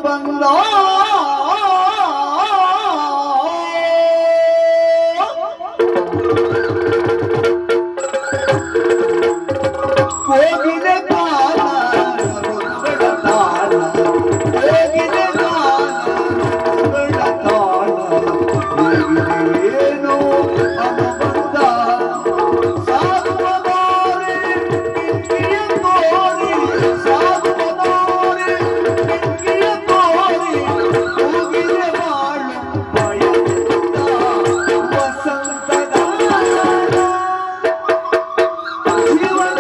ಬಂದ ಹೋಗಿದೆ ಕಾಲ ತಾಳ ಹೋಗಿದೆ ಕಾಲ ತಾಳ ಹೇಗಿದೆಯೇನೋ ಅನುಬಂಧ ಸಾಗುವದಾರೆ ಬೆಂಕಿಯ ತೋರಿ ಸಾಗುವದಾರೆ ಬೆಂಕಿಯ ತೋರಿ ಹೋಗಿದೆ ಬಾಳು ಭಯದಿಂದ ವಸಂತದ ಜೀವನ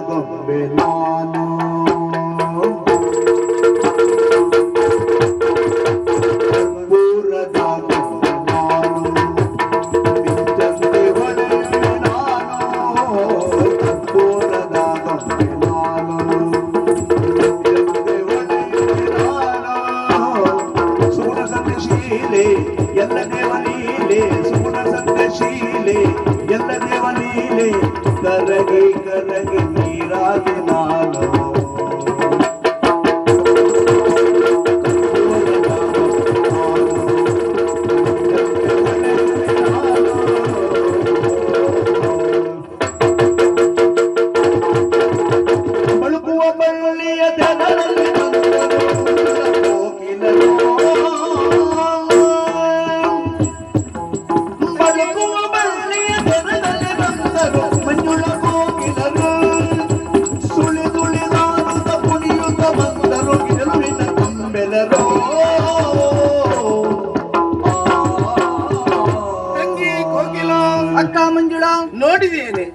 ಗೊಂಬೆ ನಾನು ಪೂರದ ಗೊಂಬೆ ನಾನು ನಿಂತಂತೆ ಹೊಳೆಯುವೆ ನಾನು ಪೂರದ ಗೊಂಬೆ ನಾನು ನಿಂತಂತೆ ಹೊಳೆಯುವೆ ನಾನು ಸುಗುಣ ಸಂತಶೀಲೆ ಎಲ್ಲ ದೇವಲೀಲೆ ಸುಗುಣ ಸಂತಶೀಲೆ ಎಲ್ಲ ದೇವಲೀಲೆ ಕರಗಿ ಕರಗಿ ನೀರಾಗಿ ನಾನು ಬಳುಕುವ ಬಳ್ಳಿಯ ದಡದಲ್ಲಿ ಕೋಗಿಲರು ಬಳುಕುವ ಬಳ್ಳಿಯ ದಡದಲ್ಲಿ ಬಂದರು ಮಂಜುಳ ಕೋಗಿಲರು ಸುಳಿದುಳಿದಾಡುತ್ತ ಕುಣಿಯುತ್ತ ಬಂದರು ಗೆಲುವಿನ ಕಂಬೆಲರು ತಂಗಿ ಕೋಗಿಲ ಅಕ್ಕ ಮಂಜುಳ ನೋಡಿದೇನೆ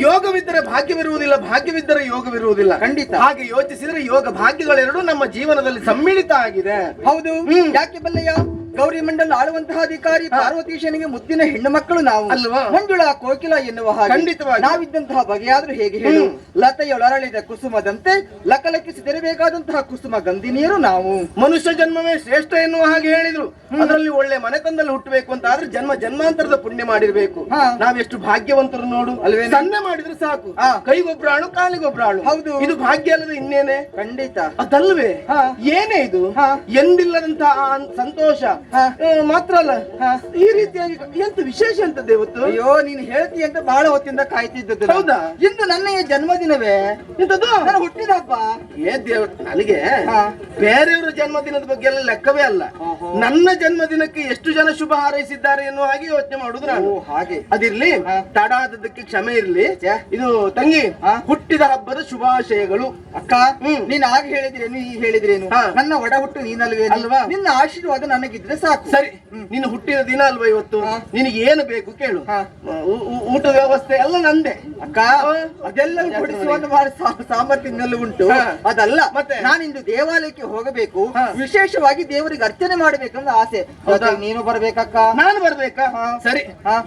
ಯೋಗವಿದ್ದರೆ ಭಾಗ್ಯವಿರುವುದಿಲ್ಲ, ಭಾಗ್ಯವಿದ್ದರೆ ಯೋಗವಿರುವುದಿಲ್ಲ. ಖಂಡಿತ. ಹಾಗೆ ಯೋಚಿಸಿದ್ರೆ ಯೋಗ ಭಾಗ್ಯಗಳೆರಡು ನಮ್ಮ ಜೀವನದಲ್ಲಿ ಸಮ್ಮಿಳಿತ ಆಗಿದೆ. ಹೌದು. ಯಾಕೆ ಬಲ್ಲಯ್ಯ? ಗೌರಿ ಮಂಡಲ್ ಆಳುವಂತಹ ಅಧಿಕಾರಿ ಪಾರ್ವತೀಶನಿಗೆ ಮುದ್ದಿನ ಹೆಣ್ಣು ಮಕ್ಕಳು ನಾವು ಅಲ್ವಾ? ಮಂಜುಳ ಕೋಕಿಲ ಎನ್ನುವ ಹಾಗೆ ಖಂಡಿತವಾಗಿ ನಾವಿದ್ದಂತಹ ಬಗೆಯಾದ್ರೂ ಹೇಗೆ ಹೇಳು? ಲತೆಯೊಳರಳಿದ ಕುಸುಮದಂತೆ ಲಕಲಕ್ಕಿಸಿ ತೆರಬೇಕಾದಂತಹ ಕುಸುಮ ಗಂಧಿನಿಯರು ನಾವು. ಮನುಷ್ಯ ಜನ್ಮವೇ ಶ್ರೇಷ್ಠ ಎನ್ನುವ ಹಾಗೆ ಹೇಳಿದ್ರು. ಅದರಲ್ಲಿ ಒಳ್ಳೆ ಮನೆತನದಲ್ಲಿ ಹುಟ್ಟಬೇಕು ಅಂತ ಆದ್ರೆ ಜನ್ಮ ಜನ್ಮಾಂತರದ ಪುಣ್ಯ ಮಾಡಿರ್ಬೇಕು. ನಾವೆಷ್ಟು ಭಾಗ್ಯವಂತರು ನೋಡು ಅಲ್ವೇ. ಸನ್ನೆ ಮಾಡಿದ್ರೆ ಸಾಕು, ಕೈಗೊಬ್ರಾಳು ಕಾಲಿಗೊಬ್ರಾಳು. ಹೌದು, ಇದು ಭಾಗ್ಯ ಅಲ್ಲದೆ ಇನ್ನೇನೆ? ಖಂಡಿತ ಅದಲ್ವೇ. ಏನೇ ಇದು ಎಂದಿಲ್ಲದಂತಹ ಸಂತೋಷ ಮಾತ್ರ ಅಲ್ಲ, ಈ ರೀತಿಯಾಗಿ ಎಂತ ವಿಶೇಷ ಅಂತದ್ದು ಇವತ್ತು? ಅಯ್ಯೋ, ನೀನು ಹೇಳ್ತಿ ಅಂತ ಬಹಳ ಹೊತ್ತಿಂದ ಕಾಯ್ತಿದ್ದದ್ದು. ಹೌದಾ? ಇಂದು ನನ್ನ ಜನ್ಮದಿನವೇ. ಇಂಥದ್ದು ನಾನು ಹುಟ್ಟಿದ ಹಬ್ಬ. ಏ ದೇವ್ರ, ನನಗೆ ಬೇರೆಯವರ ಜನ್ಮದಿನದ ಬಗ್ಗೆ ಎಲ್ಲ ಲೆಕ್ಕವೇ ಅಲ್ಲ. ನನ್ನ ಜನ್ಮದಿನಕ್ಕೆ ಎಷ್ಟು ಜನ ಶುಭ ಹಾರೈಸಿದ್ದಾರೆ ಎನ್ನುವ ಹಾಗೆ ಯೋಚನೆ ಮಾಡುದು ನಾನು. ಹಾಗೆ ಅದಿರ್ಲಿ, ತಡ ಆದದ್ದಕ್ಕೆ ಕ್ಷಮೆ ಇರ್ಲಿ. ಇದು ತಂಗಿ, ಹುಟ್ಟಿದ ಹಬ್ಬದ ಶುಭಾಶಯಗಳು. ಅಕ್ಕ, ನೀನ್ ಆಗ ಹೇಳಿದ್ರೇನು ಈ ಹೇಳಿದ್ರೇನು? ನನ್ನ ಒಡ ಹುಟ್ಟು ನೀನಲ್ವೇ ಅಲ್ವಾ? ನಿನ್ನ ಆಶೀರ್ವಾದ ನನಗಿದ್ರೆ ಸಾಕು. ಸರಿ, ನೀನು ಹುಟ್ಟಿದ ದಿನ ಅಲ್ವಾ ಇವತ್ತು? ನಿನಗೆ ಏನು ಬೇಕು ಕೇಳು. ಊಟದ ವ್ಯವಸ್ಥೆ ಎಲ್ಲ ನಂದೆ. ಅಕ್ಕ, ಅದೆಲ್ಲ ಕೊಡಿಸುವಂತ ಸಾಮರ್ಥ್ಯ ನಿನ್ನಲ್ಲಿ ಉಂಟು. ಅದಲ್ಲ, ಮತ್ತೆ ನಾನಿಂದು ದೇವಾಲಯಕ್ಕೆ ಹೋಗಬೇಕು. ವಿಶೇಷವಾಗಿ ದೇವರಿಗೆ ಅರ್ಚನೆ ಮಾಡಬೇಕಂತ ಆಸೆ. ನೀನು ಬರ್ಬೇಕಕ್ಕ? ನಾನು ಬರ್ಬೇಕಾ? ಸರಿ,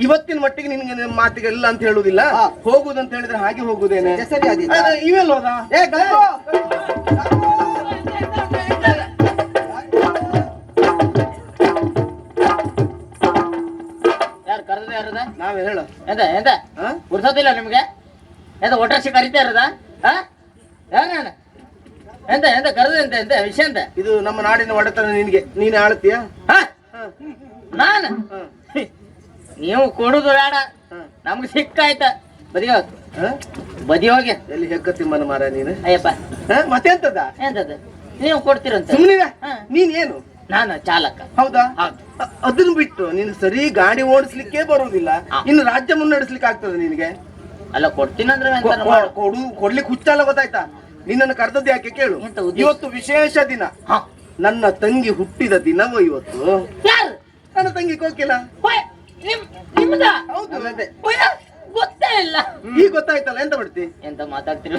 ಇವತ್ತಿನ ಮಟ್ಟಿಗೆ ನಿನ್ಗೆ ಮಾತಿಗೆ ಇಲ್ಲ ಅಂತ ಹೇಳುದಿಲ್ಲ. ಹೋಗುದಂತ ಹೇಳಿದ್ರೆ ಹಾಗೆ ಹೋಗುದೇನೆ. ಸರಿ, ಇವೆಲ್ಲ ಹೋದ. ಯಾರು ಕರೆದ ಯಾರದ? ನಾವೇ ಹೇಳ. ಎಂತ ಎಂತ ಗುರ್ಸೋದಿಲ್ಲ ನಿಮ್ಗೆ? ಎಂತ ಒಟ್ರಾಶಿ ಕರಿತಾ ಇರೋದ? ಎಂತ ಎಂತ ಕರೆದ ಎಂತ ಎಂತ ವಿಷಯ ಎಂತ? ಇದು ನಮ್ಮ ನಾಡಿನ ಒಡೆತನ, ನಿನ್ಗೆ ನೀನ್ ಆಳ್ತೀಯ? ನಾನು ನೀವು ಕೊಡುದು ಬೇಡ, ನಮ್ಗೆ ಸಿಕ್ಕಾಯ್ತ. ಬದಿ ಹೋಗ್, ಬದಿ ಹೋಗಿ. ಎಲ್ಲಿ ಹೆಕ್ಕ ತಿಮ್ಮನ ಮಾರ ನೀನು? ಅಯ್ಯಪ್ಪ ಮತ್ತೆಂತದ? ಎಂತದ ನೀವು ಕೊಡ್ತೀರಂತ? ಸುಮ್ಮನೆ ನೀನ್ ಏನು? ನಾನು ಚಾಲಕ. ಹೌದಾ? ಅದನ್ನ ಬಿಟ್ಟು ನೀನು ಸರಿ ಗಾಡಿ ಓಡಿಸ್ಲಿಕ್ಕೆ ಬರುವುದಿಲ್ಲ, ಇನ್ನು ರಾಜ್ಯ ಮುನ್ನಡೆಸ್ಲಿಕ್ಕೆ ಆಗ್ತದೆ ನಿನಗೆ? ಅಲ್ಲ ಕೊಡ್ತೀನಂದ್ರೆ ಕೊಡ್ಲಿಕ್ಕೆ ಹುಚ್ಚಲ್ಲ, ಗೊತ್ತಾಯ್ತಾ? ನಿನ್ನನ್ನು ಕರೆದದ್ದು ಯಾಕೆ ಕೇಳು? ಇವತ್ತು ವಿಶೇಷ ದಿನ, ನನ್ನ ತಂಗಿ ಹುಟ್ಟಿದ ದಿನವೋ ಇವತ್ತು. ಯಾರು? ನನ್ನ ತಂಗಿ ಕೋಕಿಲ. ನಿಮ್ದ? ಹೌದು. ಗೊತ್ತೇ ಇಲ್ಲ. ಈಗ ಗೊತ್ತಾಯ್ತಲ್ಲ, ಎಂತ ಮಾಡ್ತಿ? ಎಂತ ಮಾತಾಡ್ತೀರಿ?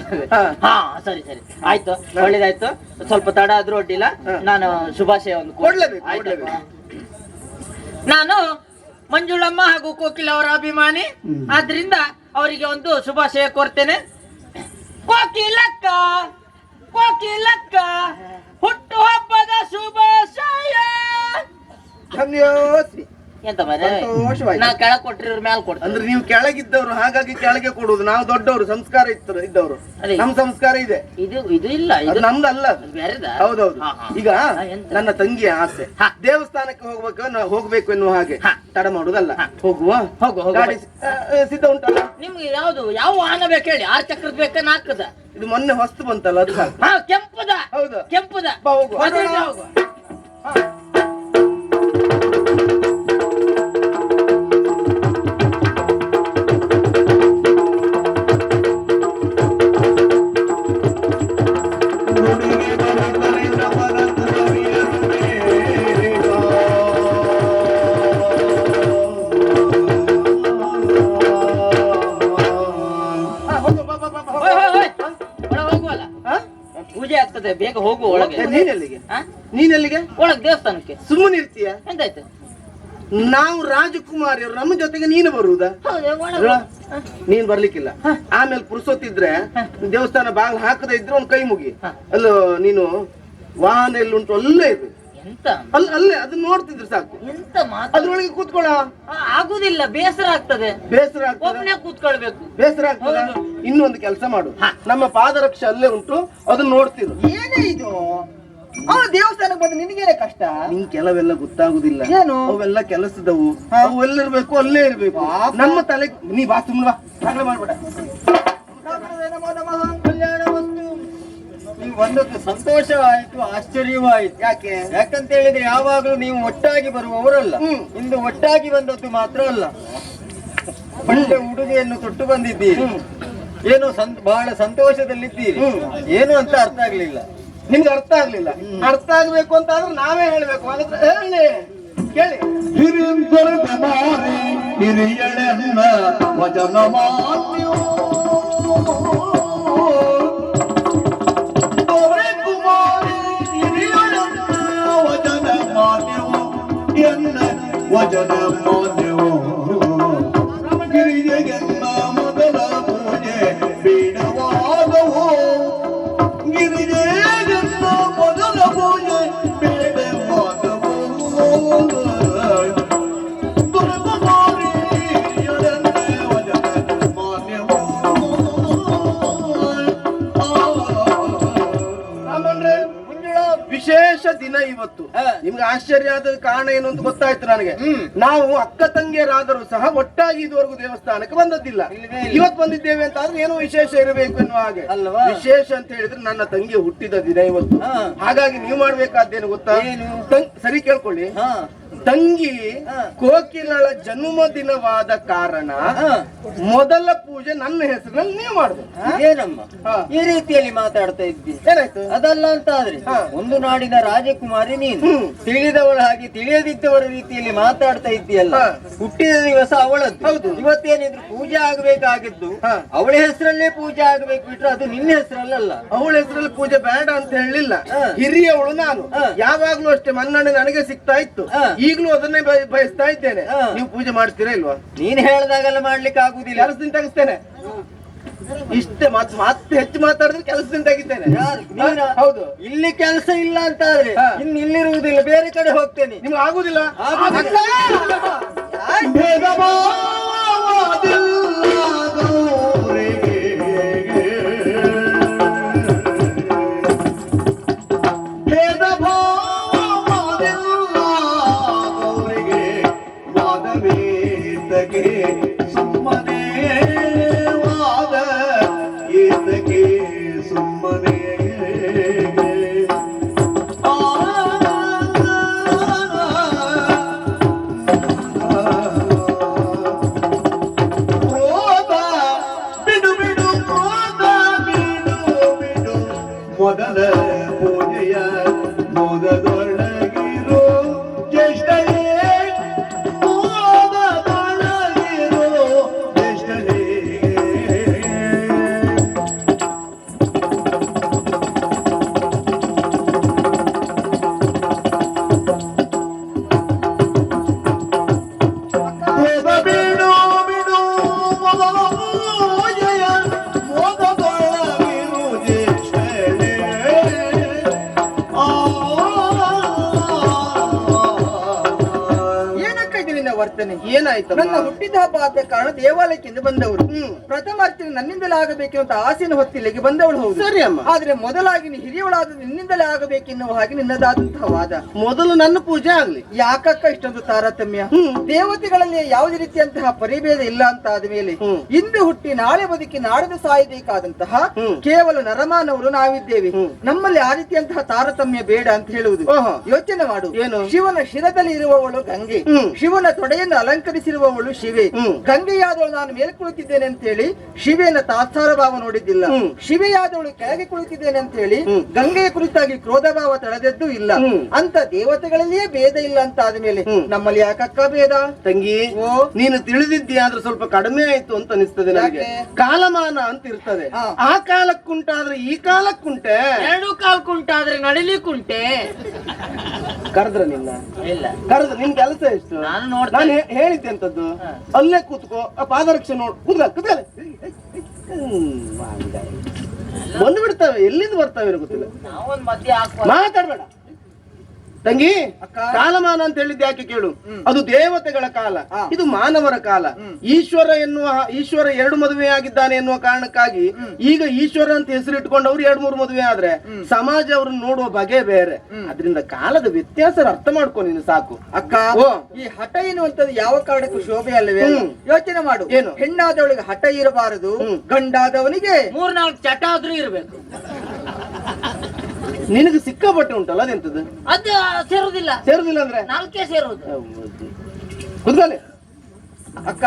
ಹಾ ಸರಿ ಸರಿ ಆಯ್ತು, ಒಳ್ಳೇದಾಯ್ತು. ಸ್ವಲ್ಪ ತಡ ಆದ್ರೂ ಅಡ್ಡಿಲ್ಲ, ನಾನು ಶುಭಾಶಯ ಒಂದು ಕೊಡ್ಲೇಬೇಕು. ನಾನು ಮಂಜುಳಮ್ಮ ಹಾಗೂ ಕೋಕಿಲ ಅವರ ಅಭಿಮಾನಿ, ಆದ್ರಿಂದ ಅವರಿಗೆ ಒಂದು ಶುಭಾಶಯ ಕೋರ್ತೇನೆ. ಕೋಕಿಲಕ್ಕ ಕೋಕಿಲಕ್ಕ ಹುಟ್ಟು ಹಬ್ಬದ ಶುಭಾಶಯ. ಧನ್ಯೋಸ್ಮಿ. ಎಂತ ಮರೆ ನಾ ಕೆಳಗ್ ಕೊಟ್ಟಿರೋ ಮ್ಯಾಲ ಕೊಡ್ತೀನಿ. ಅಂದ್ರೆ ನೀವು ಕೆಳಗಿದ್ದವ್ರು, ಹಾಗಾಗಿ ಕೆಳಗೆ ಕೊಡುವುದು. ನಾವು ದೊಡ್ಡವರು, ಸಂಸ್ಕಾರ ಇದ್ದವರು, ನಮ್ ಸಂಸ್ಕಾರ ಇದೆ. ಇದು ಇದು ಇಲ್ಲ, ಅದು ನಮ್ದಲ್ಲ, ಬೇರೆದ. ಹೌದೌದು. ಈಗ ನನ್ನ ತಂಗಿಯ ಆಸೆ ದೇವಸ್ಥಾನಕ್ಕೆ ಹೋಗ್ಬೇಕು ಎನ್ನುವ ಹಾಗೆ. ತಡ ಮಾಡುದಲ್ಲ, ಹೋಗುವ. ಗಾಡಿ ಸಿದ್ಧ ಉಂಟಲ್ಲ? ನಿಮ್ಗೆ ಯಾವ್ದು ಯಾವ ವಾಹನ ಬೇಕು ಹೇಳಿ? 6 ಚಕ್ರದ ಬೇಕಾ 4ದ? ಇದು ಮೊನ್ನೆ ಹೊಸ್ತು ಬಂತಲ್ಲ, ಅದು ಸಾಕು. ಕೆಂಪುದ. ಹೌದು, ಕೆಂಪುದ. ಹೋಗುವ. ಪೂಜೆ ಆಗ್ತದೆ, ಬೇಗ ಹೋಗು ಒಳಗೆ. ನೀನೆಲ್ಲಿಗೆ? ಒಳಗೆ ದೇವಸ್ಥಾನಕ್ಕೆ. ಸುಮ್ಮನೆ ಇರ್ತೀಯ? ಎಂತಾಯ್ತು? ನಾವು ರಾಜಕುಮಾರಿಯರು, ನಮ್ಮ ಜೊತೆಗೆ ನೀನು ಬರುವುದಾ? ನೀನ್ ಬರ್ಲಿಕ್ಕಿಲ್ಲ. ಆಮೇಲೆ ಪುರುಸೊತ್ತಿದ್ರೆ ದೇವಸ್ಥಾನ ಬಾಗಿಲು ಹಾಕದೇ ಇದ್ರೆ ಒಂದ್ ಕೈ ಮುಗಿ. ಅಲ್ಲ, ನೀನು ವಾಹನ ಎಲ್ಲಿ ಉಂಟು ಅಲ್ಲೇ ಇರ್ಬೇಕು. ಎಂತ ಅಲ್ಲೇ ಅದನ್ನ ನೋಡ್ತಿದ್ರೆ ಸಾಕು. ಎಂತ ಅದ್ರೊಳಗೆ ಕೂತ್ಕೊಳ್ಳ. ಆಗುದಿಲ್ಲ, ಬೇಸರ ಆಗ್ತದೆ. ಬೇಸರ ಆಗ್ತದೆ, ಒಬ್ಬನೇ ಕೂತ್ಕೊಳ್ಬೇಕು. ಬೇಸರ ಆಗ್ತದೆ. ಇನ್ನೊಂದು ಕೆಲಸ ಮಾಡು, ನಮ್ಮ ಪಾದರಕ್ಷೆ ಅಲ್ಲೇ ಉಂಟು, ಅದನ್ನ ನೋಡ್ತಿರು. ಏನೇ ಇದು? ಅವನು ದೇವಸ್ಥಾನಕ್ಕೆ ಬಂದು ನಿನಗೇನೆ ಕಷ್ಟ? ನಿನ್ ಕೆಲವೆಲ್ಲ ಗೊತ್ತಾಗುದಿಲ್ಲ. ಏನು? ಅವೆಲ್ಲ ಕೆಲಸದವು, ಅವೆಲ್ಲಿರ್ಬೇಕು ಅಲ್ಲೇ ಇರ್ಬೇಕು. ನಮ್ಮ ತಲೆ ನೀ ಬಾ, ಸುಮ್ಮನೆ ಬಾ, ಮಾಡ್ಬೇಡ. ನೀವು ಬಂದದ್ದು ಸಂತೋಷವಾಯಿತು, ಆಶ್ಚರ್ಯವಾಯಿತು. ಯಾಕಂತ ಹೇಳಿದ್ರೆ ಯಾವಾಗಲೂ ನೀವು ಒಟ್ಟಾಗಿ ಬರುವವರಲ್ಲ. ಇಂದು ಒಟ್ಟಾಗಿ ಬಂದದ್ದು ಮಾತ್ರ ಅಲ್ಲ, ಒಳ್ಳೆ ಉಡುಗೆಯನ್ನು ತೊಟ್ಟು ಬಂದಿದ್ದೀರಿ. ಏನೋ ಬಹಳ ಸಂತೋಷದಲ್ಲಿದ್ದೀರಿ. ಏನು ಅಂತ ಅರ್ಥ ಆಗ್ಲಿಲ್ಲ. ನಿಮ್ಗೆ ಅರ್ಥ ಆಗ್ಲಿಲ್ಲ? ಅರ್ಥ ಆಗ್ಬೇಕು ಅಂತ ಆದ್ರೆ ನಾವೇ ಹೇಳ್ಬೇಕು. ಹೇಳಿ, ಕೇಳಿ. ವಚನ ಮಾನ್ಯವೋ ಗಿರಿಜೆಗೆನ್ನ ಮೊದಲ ಪೂಜೆ ಬೇಡವಾದವೋ, ಗಿರಿಜೆಗೆನ್ನ ಮೊದಲ ಪೂಜೆ ಬೇಡವಾದವೋ. ದುರ್ಗಮಾರಿ ವಚನ ಮಾನ್ಯವೋ. ವಿಶೇಷ ದಿನ ಇವತ್ತು. ನಿಮ್ಗೆ ಆಶ್ಚರ್ಯ ಆದ ಕಾರಣ ಏನು ಅಂತ ಗೊತ್ತಾಯ್ತು ನನಗೆ. ನಾವು ಅಕ್ಕ ತಂಗಿಯರಾದರೂ ಸಹ ಒಟ್ಟಾಗಿ ಇದುವರೆಗೂ ದೇವಸ್ಥಾನಕ್ಕೆ ಬಂದದ್ದಿಲ್ಲ. ಇವತ್ತು ಬಂದಿದ್ದೇವೆ ಅಂತ ಆದ್ರೆ ಏನೋ ವಿಶೇಷ ಇರಬೇಕು ಎನ್ನುವ ಹಾಗೆ. ವಿಶೇಷ ಅಂತ ಹೇಳಿದ್ರೆ ನನ್ನ ತಂಗಿ ಹುಟ್ಟಿದ ದಿನ ಇವತ್ತು. ಹಾಗಾಗಿ ನೀವು ಮಾಡ್ಬೇಕಾದ್ದೇನು ಗೊತ್ತಾ? ಸರಿ ಕೇಳ್ಕೊಳ್ಳಿ. ತಂಗಿ ಕೋಕಿಲಳ ಜನ್ಮದಿನವಾದ ಕಾರಣ ಮೊದಲ ಪೂಜೆ ನನ್ನ ಹೆಸರಿನಲ್ಲಿ ನೀವು ಮಾಡುದು. ಏನಮ್ಮ ಈ ರೀತಿಯಲ್ಲಿ ಮಾತಾಡ್ತಾ ಇದ್ದಿ? ಏನಾಯ್ತು? ಅದಲ್ಲ ಅಂತ ಆದ್ರೆ ಒಂದು ನಾಡಿನ ರಾಜಕುಮಾರಿ ನೀನು, ತಿಳಿದವಳ ಹಾಗೆ ತಿಳಿಯದಿದ್ದವರ ರೀತಿಯಲ್ಲಿ ಮಾತಾಡ್ತಾ ಇದ್ದೀಯಲ್ಲ. ಹುಟ್ಟಿದ ದಿವಸ ಅವಳದ್ದು. ಹೌದು. ಇವತ್ತೇನಿದ್ರು ಪೂಜೆ ಆಗ್ಬೇಕಾಗಿದ್ದು ಅವಳ ಹೆಸರಲ್ಲೇ ಪೂಜೆ ಆಗ್ಬೇಕು ಬಿಟ್ರೆ ಅದು ನಿನ್ನ ಹೆಸರಲ್ಲ. ಅವಳ ಹೆಸರಲ್ಲಿ ಪೂಜೆ ಬೇಡ ಅಂತ ಹೇಳಿಲ್ಲ. ಹಿರಿಯವಳು ನಾನು, ಯಾವಾಗ್ಲೂ ಅಷ್ಟೇ ಮನ್ನಣೆ ನನಗೆ ಸಿಗ್ತಾ ಇತ್ತು. ಈಗಲೂ ಅದನ್ನೇ ಬಯಸ್ತಾ ಇದ್ದೇನೆ. ನೀವು ಪೂಜೆ ಮಾಡ್ತೀರಾ ಇಲ್ವಾ? ನೀನ್ ಹೇಳ್ದಾಗೆಲ್ಲ ಮಾಡ್ಲಿಕ್ಕೆ ಆಗುದಿಲ್ಲ. ಕೆಲಸದಿಂದ ತೆಗಿಸ್ತೇನೆ. ಇಷ್ಟೇ ಮತ್ತೆ ಹೆಚ್ಚು ಮಾತಾಡಿದ್ರೆ ಕೆಲಸದಿಂದ ತೆಗಿತೇನೆ. ಹೌದು. ಇಲ್ಲಿ ಕೆಲಸ ಇಲ್ಲ ಅಂತ ಆದ್ರೆ ಇನ್ನು ಇಲ್ಲಿರುವುದಿಲ್ಲ, ಬೇರೆ ಕಡೆ ಹೋಗ್ತೇನೆ. ನಿಮ್ಗೆ ಆಗುದಿಲ್ಲ? ಮೊದಲ ಪೂಜೆಯ ಮೋದದೊಳಗಿರೋ ಜ್ಯೇಷ್ಠನೇ ಮೋದದೊಳಗಿರೋ ಜ್ಯೇಷ್ಠನೇ ಬಿಡು ಬಿಡು ಮೊದಲ ಪೂಜೆಯ ಮೋದದೊಳಗಿರೋ ಜ್ಯೇಷ್ಠನೇ ಏನಕ್ಕ ಇದು ನಿನ್ನ ವರ್ತನೆ? ಏನಾಯ್ತು? ನನ್ನ ಹುಟ್ಟಿದ ಹಬ್ಬ ಆದ ಕಾರಣ ದೇವಾಲಯಕ್ಕಿಂದ ಬಂದವರು ಪ್ರಥಮಾರ್ಚನೆ ನನ್ನಿಂದಲೇ ಆಗಬೇಕು ಅಂತ ಆಸೆನ ಹೊತ್ತಿಲ್ಲಿಗೆ ಬಂದವಳು ಹೌದು. ಸರಿ ಅಮ್ಮ. ಆದ್ರೆ ಮೊದಲಾಗಿ ನೀ ಹಿರಿಯವಳಾದ ನಿನ್ನಿಂದಲೇ ಆಗಬೇಕೆನ್ನುವ ಹಾಗೆ ನಿನ್ನದಾದಂತಹ ವಾದ. ಮೊದಲು ನನ್ನ ಪೂಜೆ ಆಗ್ಲಿ. ಯಾಕಕ್ಕ ಇಷ್ಟೊಂದು ತಾರತಮ್ಯ? ದೇವತೆಗಳಲ್ಲಿ ಯಾವುದೇ ರೀತಿಯಂತಹ ಪರಿಭೇದ ಇಲ್ಲ ಅಂತ ಆದ ಮೇಲೆ ಇಂದು ಹುಟ್ಟಿ ನಾಳೆ ಬದುಕಿ ನಾಡದು ಸಾಯಬೇಕಾದಂತಹ ಕೇವಲ ನರಮಾನವರು ನಾವಿದ್ದೇವೆ. ನಮ್ಮಲ್ಲಿ ಆ ರೀತಿಯಂತಹ ತಾರತಮ್ಯ ಬೇಡ ಅಂತ ಹೇಳುವುದು. ಯೋಚನೆ ಮಾಡು. ಏನು? ಶಿವನ ಶಿರದಲ್ಲಿ ಇರುವವಳು ಗಂಗೆ, ಶಿವನ ತೊಡೆಯನ್ನು ಅಲಂಕರಿಸಿರುವವಳು ಶಿವೆ. ಗಂಗೆಯಾದವಳು ನಾನು ಮೇಲೆ ಕುಳಿತಿದ್ದೇನೆ ಅಂತ ಹೇಳಿ ಶಿವೆಯನ್ನ ತಾತ್ಸಾರ ಭಾವ ನೋಡಿದ್ದಿಲ್ಲ. ಶಿವೆಯಾದವಳು ಕೆಳಗೆ ಕುಳಿತಿದ್ದೇನೆ ಅಂತ ಹೇಳಿ ಗಂಗೆಯ ಕುರಿತಾಗಿ ಕ್ರೋಧ ಭಾವ ತಳೆದದ್ದು ಇಲ್ಲ. ಅಂತ ದೇವತೆಗಳಲ್ಲಿಯೇ ಭೇದ ಇಲ್ಲ ಅಂತ ಆದ್ಮೇಲೆ ನಮ್ಮಲ್ಲಿ ಯಾಕಕ್ಕ ಭೇದ? ತಂಗಿ, ನೀನು ತಿಳಿದಿದ್ದೀಯಾದ್ರೂ ಸ್ವಲ್ಪ ಕಡಿಮೆ ಆಯ್ತು ಅಂತ ಅನಿಸ್ತದೆ ನನಗೆ. ಕಾಲಮಾನ ಅಂತ ಇರ್ತದೆ. ಆ ಕಾಲಕ್ಕುಂಟಾದ್ರೆ ಈ ಕಾಲಕ್ಕುಂಟೆ, ಎರಡು ಕಾಲ್ಕುಂಟಾದ್ರೆ ನಡಿಲಿಕ್ಕುಂಟೆ. ಕರೆದ್ರ ನಿನ್ನ ಇಲ್ಲ ಕರೆದ್ರ ನಿನ್ ಕೆಲಸ ಎಷ್ಟು? ನಾನು ಹೇಳಿದ್ದೆ ಅಂತದ್ದು. ಅಲ್ಲೇ ಕೂತ್ಕೋ, ಆ ಪಾದರಕ್ಷೆ ನೋಡ್, ಕೂತ್ಕ ಬಂದು ಬಿಡ್ತಾವೆ. ಎಲ್ಲಿಂದ ಬರ್ತಾವೆ ಗೊತ್ತಿಲ್ಲ. ನಾವೊಂದ್ ಮಧ್ಯೆ ಹಾಕುವ. ಮಾತಾಡ್ಬೇಡ ತಂಗಿ. ಕಾಲಮಾನ ಅಂತ ಹೇಳಿದ್ದೆ ಯಾಕೆ ಕೇಳು? ಅದು ದೇವತೆಗಳ ಕಾಲ, ಇದು ಮಾನವರ ಕಾಲ. ಈಶ್ವರ ಎರಡು ಮದುವೆ ಆಗಿದ್ದಾನೆ ಎನ್ನುವ ಕಾರಣಕ್ಕಾಗಿ ಈಗ ಈಶ್ವರ ಅಂತ ಹೆಸರಿಟ್ಕೊಂಡವ್ರು 2-3 ಮದುವೆ ಆದ್ರೆ ಸಮಾಜ ಅವ್ರನ್ನ ನೋಡುವ ಬಗೆ ಬೇರೆ. ಅದರಿಂದ ಕಾಲದ ವ್ಯತ್ಯಾಸ ಅರ್ಥ ಮಾಡ್ಕೊ ನೀನು ಸಾಕು. ಅಕ್ಕ, ಈ ಹಠ ಎನ್ನುವಂಥದ್ದು ಯಾವ ಕಾರಣಕ್ಕೂ ಶೋಭೆ ಅಲ್ಲವೇ? ಯೋಚನೆ ಮಾಡು. ಏನು? ಹೆಣ್ಣಾದವಳಿಗೆ ಹಠ ಇರಬಾರದು, ಗಂಡಾದವನಿಗೆ 3-4 ಚಟ ಆದ್ರೂ ಇರ್ಬೇಕು. ನಿನಗೆ ಸಿಕ್ಕಾಪಟ್ಟೆ ಉಂಟಲ್ಲ, ಅದೆಂತದ್ದು? ಅದು ಸೇರುದಿಲ್ಲ. ಸೇರುದಿಲ್ಲ ಅಂದ್ರೆ 4 ಸೇರುವುದು. ಕುತ್ಕೊಳ್ಳಿ. ಅಕ್ಕ,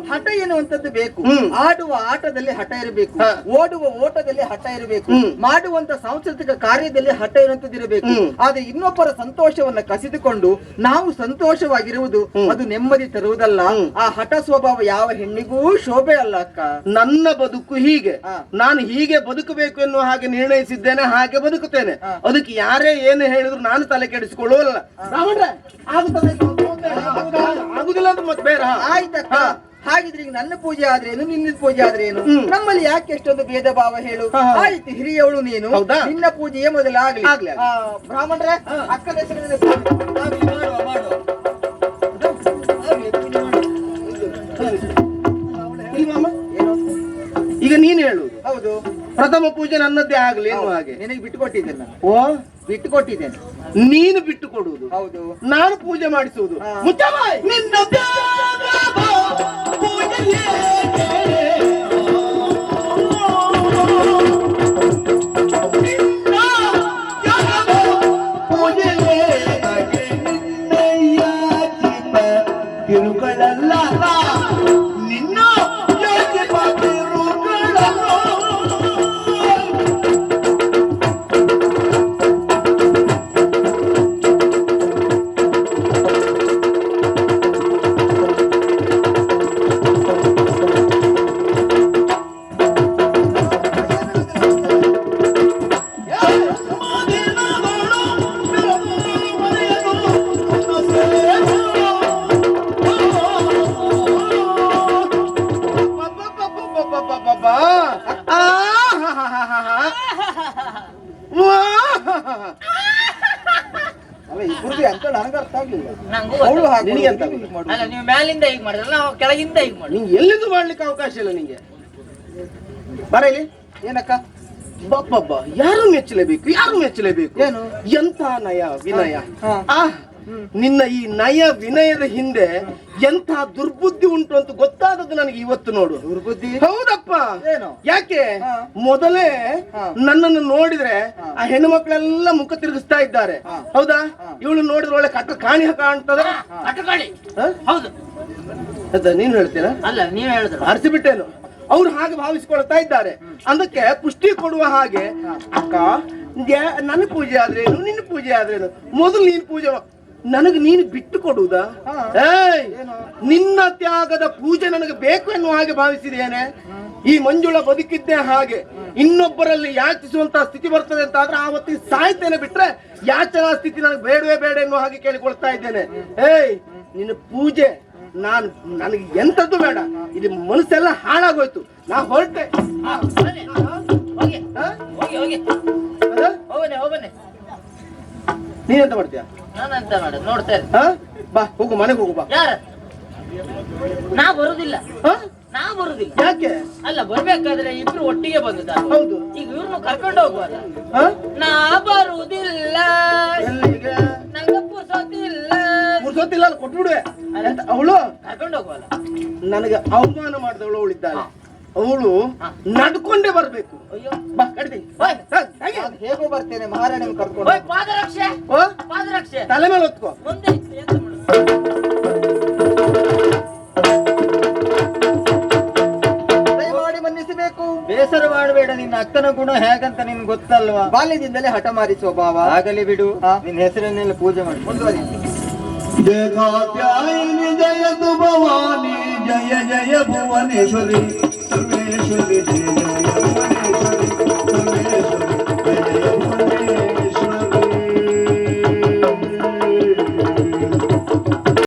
ಹಠ ಎನ್ನುವಂಥದ್ದು ಬೇಕು. ಆಡುವ ಆಟದಲ್ಲಿ ಹಠ ಇರಬೇಕು, ಓಡುವ ಓಟದಲ್ಲಿ ಹಠ ಇರಬೇಕು, ಮಾಡುವಂತ ಸಾಂಸ್ಕೃತಿಕ ಕಾರ್ಯದಲ್ಲಿ ಹಠ ಇರುವಂತದ್ದು ಇರಬೇಕು. ಆದ್ರೆ ಇನ್ನೊಬ್ಬರ ಸಂತೋಷವನ್ನ ಕಸಿದುಕೊಂಡು ನಾವು ಸಂತೋಷವಾಗಿರುವುದು ಅದು ನೆಮ್ಮದಿ ತರುವುದಲ್ಲ. ಆ ಹಠ ಸ್ವಭಾವ ಯಾವ ಹೆಣ್ಣಿಗೂ ಶೋಭೆ ಅಲ್ಲ ಅಕ್ಕ. ನನ್ನ ಬದುಕು ಹೀಗೆ, ನಾನು ಹೀಗೆ ಬದುಕಬೇಕು ಎನ್ನುವ ಹಾಗೆ ನಿರ್ಣಯಿಸಿದ್ದೇನೆ, ಹಾಗೆ ಬದುಕುತ್ತೇನೆ. ಅದಕ್ಕೆ ಯಾರೇ ಏನು ಹೇಳಿದ್ರು ನಾನು ತಲೆ ಕೆಡಿಸಿಕೊಳ್ಳುವಲ್ಲ. ಆಗುದಿಲ್ಲ ಅಂತ ಮತ್ತೆ ಬೇರೆ. ಆಯ್ತಕ್ಕ, ಹಾಗಿದ್ರೆ ಈಗ ನನ್ನ ಪೂಜೆ ಆದ್ರೇನು, ನಿನ್ನ ಪೂಜೆ ಆದ್ರೇನು? ನಮ್ಮಲ್ಲಿ ಯಾಕೆ ಎಷ್ಟೊಂದು ಭೇದ ಭಾವ ಹೇಳು? ಆಯ್ತು, ಹಿರಿಯವಳು ನೀನು, ನಿನ್ನ ಪೂಜೆಯೇ ಮೊದಲಾಗ್ಲಿ. ಬ್ರಾಹ್ಮಣರೇ, ಅಕ್ಕನ ಹೆಸರಿನಲ್ಲಿ ಈಗ ನೀನ್ ಹೇಳುದು ಹೌದು. ಪ್ರಥಮ ಪೂಜೆ ನನ್ನದ್ದೇ ಆಗ್ಲಿ ಎನ್ನುವ ಹಾಗೆ ನಿನಗೆ ಬಿಟ್ಟು ಕೊಟ್ಟಿದ್ದೇನೆ ನಾನು. ಓ, ಬಿಟ್ಟು ಕೊಟ್ಟಿದ್ದೇನೆ. ನೀನು ಬಿಟ್ಟು ಕೊಡುವುದು, ಹೌದು. ನಾನು ಪೂಜೆ ಮಾಡಿಸುವುದು. ಮುಚ್ಚಬಾಯ್. ನಿನ್ನ ಪೂಜೆಯೇ ತಿರುಗಳಲ್ಲ ನಿನ್ನ ನೀವು ಮ್ಯಾಲಿಂದ ಹೀಗೆ ಮಾಡಿದ್ರಲ್ಲ, ನಾವು ಕೆಳಗಿಂದ ಹೀಗೆ ಮಾಡಿ. ನಿಂಗೆ ಎಲ್ಲಿಂದ ಮಾಡ್ಲಿಕ್ಕೆ ಅವಕಾಶ ಇಲ್ಲ ನಿಂಗೆ. ಬರಲಿ. ಏನಕ್ಕ? ಬಬ್ಬಬ್ಬ, ಯಾರು ಮೆಚ್ಚಲೇಬೇಕು, ಯಾರು ಮೆಚ್ಚಲೇಬೇಕು. ಏನು? ಎಂತ ನಯ ವಿನಯ. ನಿನ್ನ ಈ ನಯ ವಿನಯದ ಹಿಂದೆ ಎಂಥ ದುರ್ಬುದ್ಧಿ ಉಂಟು ಅಂತ ಗೊತ್ತಾದದ್ದು ನನಗೆ ಇವತ್ತು ನೋಡು. ದುರ್ಬುದ್ಧಿ? ಹೌದಪ್ಪ. ಏನು? ಯಾಕೆ ಮೊದಲೇ ನನ್ನನ್ನು ನೋಡಿದ್ರೆ ಆ ಹೆಣ್ಣು ಮಕ್ಕಳೆಲ್ಲ ಮುಖ ತಿರುಗಿಸ್ತಾ ಇದ್ದಾರೆ. ಹೌದಾ? ಇವಳು ನೋಡಿದ್ರೆ ಒಳ್ಳೆ ಕಾಣಿ ಕಾಣ್ತದೆ. ಹೌದು. ನೀನು ಹೇಳ್ತೀರಾ? ಅಲ್ಲ, ನೀವ್ ಹೇಳಿದ್ರು. ಅರಿಸಿಬಿಟ್ಟೇನು? ಅವ್ರು ಹಾಗೆ ಭಾವಿಸಿಕೊಳ್ತಾ ಇದ್ದಾರೆ. ಅದಕ್ಕೆ ಪುಷ್ಟಿ ಕೊಡುವ ಹಾಗೆ, ಅಕ್ಕ ನನ್ನ ಪೂಜೆ ಆದ್ರೇನು ನಿನ್ನ ಪೂಜೆ ಆದ್ರೇನು ಮೊದಲು ನೀನ್ ಪೂಜೆ ನನಗೆ ನೀನು ಬಿಟ್ಟು ಕೊಡುವುದಾ? ಏಯ್, ನಿನ್ನ ತ್ಯಾಗದ ಪೂಜೆ ನನಗೆ ಬೇಕು ಎನ್ನುವ ಹಾಗೆ ಭಾವಿಸಿದೇನೆ. ಈ ಮಂಜುಳ ಬದುಕಿದ್ದೇ ಹಾಗೆ, ಇನ್ನೊಬ್ಬರಲ್ಲಿ ಯಾಚಿಸುವಂತಹ ಸ್ಥಿತಿ ಬರ್ತದೆ ಅಂತ ಆದ್ರೆ ಆವತ್ತಿಗೆ ಸಾಯ್ತೇನೆ ಬಿಟ್ರೆ ಯಾಚನಾ ಸ್ಥಿತಿ ನನಗೆ ಬೇಡವೇ ಬೇಡ ಎನ್ನುವ ಹಾಗೆ ಕೇಳಿಕೊಳ್ತಾ ಇದ್ದೇನೆ. ಏಯ್, ನಿನ್ನ ಪೂಜೆ ನನಗೆ ಎಂತದ್ದು ಬೇಡ. ಇದು ಮನಸ್ಸೆಲ್ಲ ಹಾಳಾಗೋಯ್ತು. ನಾ ಹೊರಟೆ. ನೀನೆಂತ ಮಾಡ್ತೀಯ? ನಾನೆಂತ ಮಾಡೋದು ನೋಡ್ತೇನೆ. ಬಾ, ಹೋಗು, ಮನೆಗೆ ಹೋಗು ಬಾ. ಯಾರ? ನಾ ಬರುದಿಲ್ಲ. ನಾ ಬರುದಿಲ್ಲ. ಯಾಕೆ? ಅಲ್ಲ, ಬರ್ಬೇಕಾದ್ರೆ ಇಬ್ರು ಒಟ್ಟಿಗೆ ಬಂದದ. ಹೌದು. ಈಗ ಇವ್ರನ್ನು ಕರ್ಕೊಂಡು ಹೋಗುವಲ್ಲ. ನಾ ಬರುದಿಲ್ಲ, ನಂಗೆ ಪುರ್ಸೊತ್ತಿಲ್ಲ, ಕೊಟ್ಬಿಡುವೆ. ಅವಳು ಕರ್ಕೊಂಡು ಹೋಗುವಲ್ಲ. ನನಗೆ ಅವಮಾನ ಮಾಡಿದವಳು ಅವಳಿದ್ದಾಳೆ. ಅವಳು ನಡ್ಕೊಂಡೇ ಬರ್ಬೇಕು. ಅಯ್ಯೋ, ಬಾ, ಕಡಿದಿ. ನಾನು ಹೇಗೋ ಬರ್ತೇನೆ, ಮಹಾರಾಣಿ ಕರ್ಕೊಂಡು. ಪಾದರಕ್ಷೆ, ಪಾದರಕ್ಷೆ ತಲೆ ಮೇಲೆ ಹೊತ್ಕೋ. ಮುಂದೆ ಎಂತ ಮಾಡುದು? ದಯಮಾಡಿ ಮನ್ನಿಸಬೇಕು. ಬೇಸರ ಮಾಡಬೇಡ. ನಿನ್ನ ಅಕ್ಕನ ಗುಣ ಹೇಗಂತ ನಿನ್ಗೆ ಗೊತ್ತಲ್ವಾ? ಬಾಲ್ಯದಿಂದಲೇ ಹಠ ಮಾರಿ ಸ್ವಭಾವ. ಆಗಲಿ ಬಿಡು, ನಿನ್ನ ಹೆಸರನ್ನೆಲ್ಲ ಪೂಜೆ ಮಾಡಿ ಮುಂದುವರಿಸಿ. जगात्यायिनी जयतु भवानी जय जय भुवनेश्वरी सर्वेश्वरी जय जय